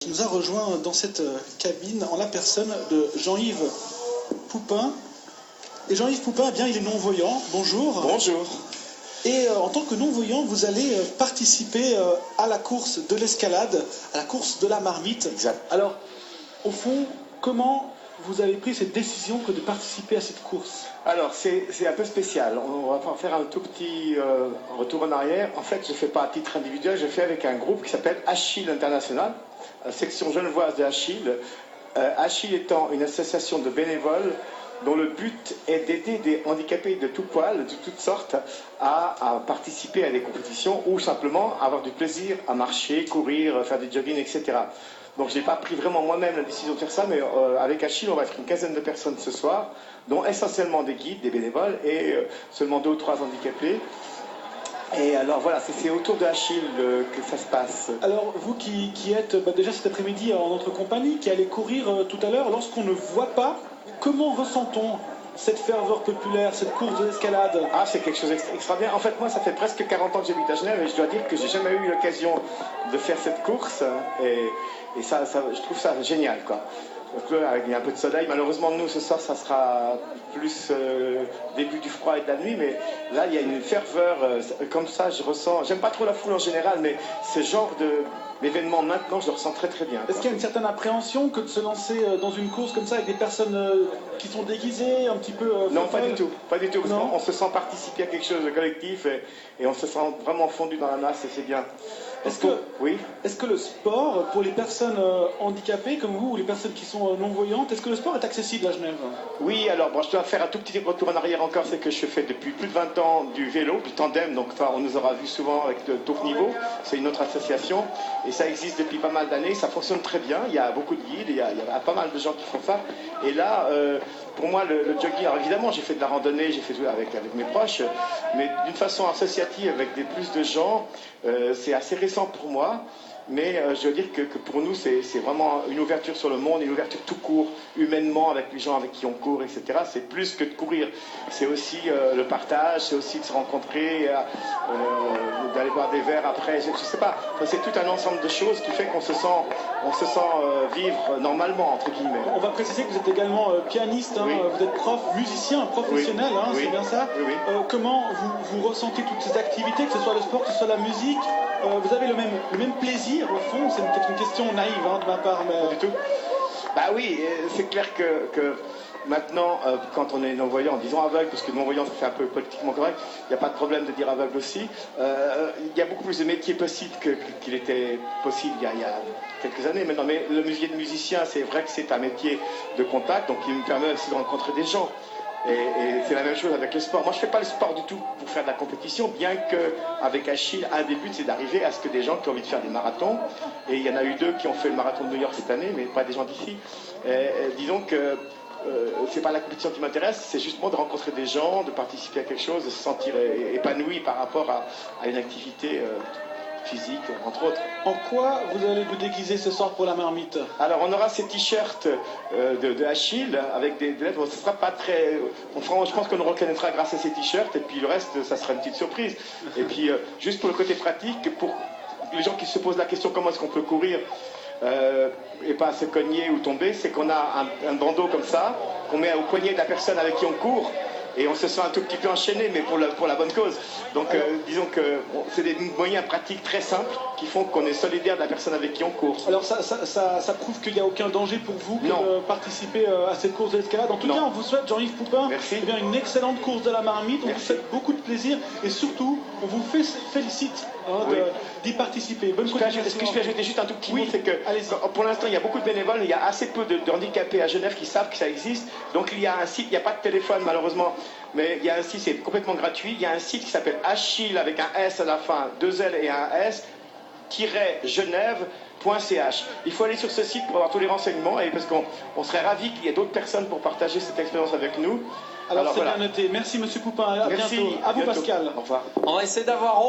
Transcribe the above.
Qui nous a rejoint dans cette cabine en la personne de Jean-Yves Poupin. Et Jean-Yves Poupin, eh bien, il est non-voyant. Bonjour. Bonjour. Et en tant que non-voyant, vous allez participer à la course de l'escalade, à la course de la marmite. Exact. Alors, au fond, comment vous avez pris cette décision que de participer à cette course? Alors, c'est un peu spécial. On va faire un tout petit retour en arrière. En fait, je ne fais pas à titre individuel, je fais avec un groupe qui s'appelle Achille International, section genevoise de Achille. Achille étant une association de bénévoles dont le but est d'aider des handicapés de tout poil, de toutes sortes, à participer à des compétitions ou simplement avoir du plaisir à marcher, courir, faire du jogging, etc. Donc je n'ai pas pris vraiment moi-même la décision de faire ça, mais avec Achille, on va être une quinzaine de personnes ce soir, dont essentiellement des guides, des bénévoles, et seulement 2 ou 3 handicapés. Et alors voilà, c'est autour de Achille que ça se passe. Alors vous qui êtes déjà cet après-midi en notre compagnie, qui allez courir tout à l'heure, lorsqu'on ne voit pas, comment ressent-on cette ferveur populaire, cette course de l'escalade? Ah, c'est quelque chose d'extraordinaire. En fait, moi, ça fait presque 40 ans que j'habite à Genève et je dois dire que j'ai jamais eu l'occasion de faire cette course. Et ça, je trouve ça génial, quoi. Donc là, il y a un peu de soleil. Malheureusement, nous, ce soir, ça sera plus début du froid et de la nuit. Mais là, il y a une ferveur comme ça, je ressens. J'aime pas trop la foule en général, mais ce genre d'événement maintenant, je le ressens très très bien. Est-ce qu'il y a une certaine appréhension que de se lancer dans une course comme ça avec des personnes qui sont déguisées, un petit peu... Non, pas du tout. Pas du tout. Parce qu'on se sent participer à quelque chose de collectif et on se sent vraiment fondu dans la masse et c'est bien. Oui. Est-ce que le sport, pour les personnes handicapées comme vous ou les personnes qui sont non-voyantes, est-ce que le sport est accessible à Genève? Oui, alors bon, je dois faire un tout petit retour en arrière encore, c'est que je fais depuis plus de 20 ans du vélo, du tandem, donc on nous aura vu souvent avec de Tour Niveau, c'est une autre association, et ça existe depuis pas mal d'années, ça fonctionne très bien, il y a beaucoup de guides, il y a pas mal de gens qui font ça, et là, pour moi, le jogging, alors évidemment, j'ai fait de la randonnée, j'ai fait tout avec mes proches, mais d'une façon associative avec plus de gens, c'est assez récent pour moi. Mais je veux dire que pour nous, c'est vraiment une ouverture sur le monde, une ouverture tout court, humainement, avec les gens avec qui on court, etc. C'est plus que de courir. C'est aussi le partage, c'est aussi de se rencontrer, d'aller boire des verres après, je ne sais pas. Enfin, c'est tout un ensemble de choses qui fait qu'on se sent vivre normalement, entre guillemets. On va préciser que vous êtes également pianiste, hein, oui. Vous êtes prof, musicien, professionnel, oui. Hein, oui. c'est bien ça. Oui. Comment vous ressentez toutes ces activités, que ce soit le sport, que ce soit la musique? Vous avez le même plaisir au fond? C'est peut-être une question naïve hein, de ma part, mais... Pas du tout. Bah oui, c'est clair que maintenant, quand on est non-voyant, disons aveugle, parce que non-voyant ça fait un peu politiquement correct, il n'y a pas de problème de dire aveugle aussi, il y a beaucoup plus de métiers possibles qu'il était possible il y a quelques années maintenant, mais le métier de musicien, c'est vrai que c'est un métier de contact, donc il me permet aussi de rencontrer des gens. Et c'est la même chose avec le sport. Moi, je ne fais pas le sport du tout pour faire de la compétition, bien qu'avec Achille, un des buts, c'est d'arriver à ce que des gens qui ont envie de faire des marathons, et il y en a eu 2 qui ont fait le marathon de New York cette année, mais pas des gens d'ici. Disons que c'est pas la compétition qui m'intéresse, c'est justement de rencontrer des gens, de participer à quelque chose, de se sentir épanoui par rapport à une activité physique, entre autres. En quoi vous allez vous déguiser ce soir pour la marmite? Alors on aura ces t-shirts de Achille avec des lettres. Bon, ce sera pas très. Je pense qu'on nous reconnaîtra grâce à ces t-shirts et puis le reste, ça sera une petite surprise. Et puis juste pour le côté pratique, pour les gens qui se posent la question comment est-ce qu'on peut courir et pas se cogner ou tomber, c'est qu'on a un bandeau comme ça qu'on met au poignet de la personne avec qui on court. Et on se sent un tout petit peu enchaîné, mais pour la bonne cause. Donc disons que c'est des moyens pratiques très simples qui font qu'on est solidaire de la personne avec qui on court. Alors ça prouve qu'il n'y a aucun danger pour vous de participer à cette course de l'escalade. En tout cas, on vous souhaite, Jean-Yves Poupin, eh bien, une excellente course de la marmite. On vous souhaite beaucoup de plaisir et surtout, on vous félicite d'y participer. Bonne continuation. Est-ce que je peux ajouter juste un tout petit mot, c'est que pour l'instant, il y a beaucoup de bénévoles, mais il y a assez peu de handicapés à Genève qui savent que ça existe. Donc il y a un site, il n'y a pas de téléphone malheureusement, mais il y a un site, c'est complètement gratuit. Il y a un site qui s'appelle Achille avec un S à la fin, 2 L et un S, -genève.ch. Il faut aller sur ce site pour avoir tous les renseignements et parce qu'on serait ravis qu'il y ait d'autres personnes pour partager cette expérience avec nous. Alors c'est bien noté. Merci Monsieur Poupin. À bientôt. À vous Pascal. Au revoir. On va essayer d'avoir